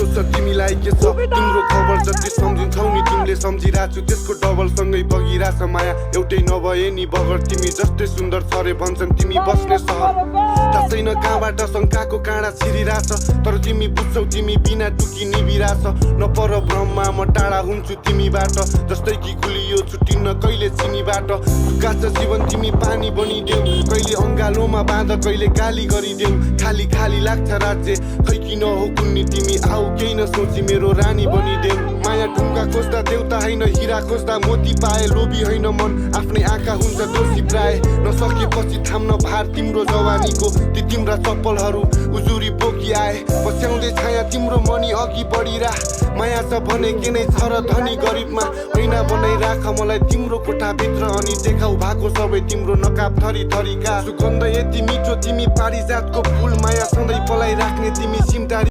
छ तिमीलाई के छ तिम्रो खबर जति सम्झिन्छौ नि तिमीले सम्झिरहेछु त्यसको डबल सँगै बगिरहेछ माया एउटै नभए नि बगर तिमी जस्तै सुन्दर छ रे भन्छन् तिमी बस्ने सहर थाहा छैन कहाँबाट शङ्काको काँडा छिरिरहेछ तर तिमी बुझ्छौ तिमी बिना टुकी निभिरहेछ नपर भ्रममा म टाढा हुन्छु तिमीबाट जस्तै कि गुलियो छुट्टिन्न कहिले चिनीबाट सुकाछ जीवन तिमी पानी बनिदेऊ कहिले अङ्गालोमा बाँध कहिले गाली गरिदेऊ खाली खाली लाग्छ राज्य खै किन हो कुन्नी तिमी आऊ केही नसोची मेरो रानी बनिदेऊ माया ढुङ्गा खोज्दा देउता होइन हिरा खोज्दा मोती पाए लोभी होइन मन आफ्नै आँखा हुन्छ दोषी प्राय नसकेपछि थाम्न भार तिम्रो जवानीको ती तिम्रा चप्पलहरू उजुरी बोकी आए पछ्याउँदै छाया तिम्रो मनी अघि बढिरा माया छ भने के नै छ र धनी गरिबमा ऐना बनाइ राख मलाई तिम्रो कोठाभित्र अनि देखाउ भएको सबै तिम्रो नकाब थरी थरीका सुगन्ध यति मिठो तिमी पारिजातको फुल माया सधैँ पलाई राख्ने तिमी सिमटारी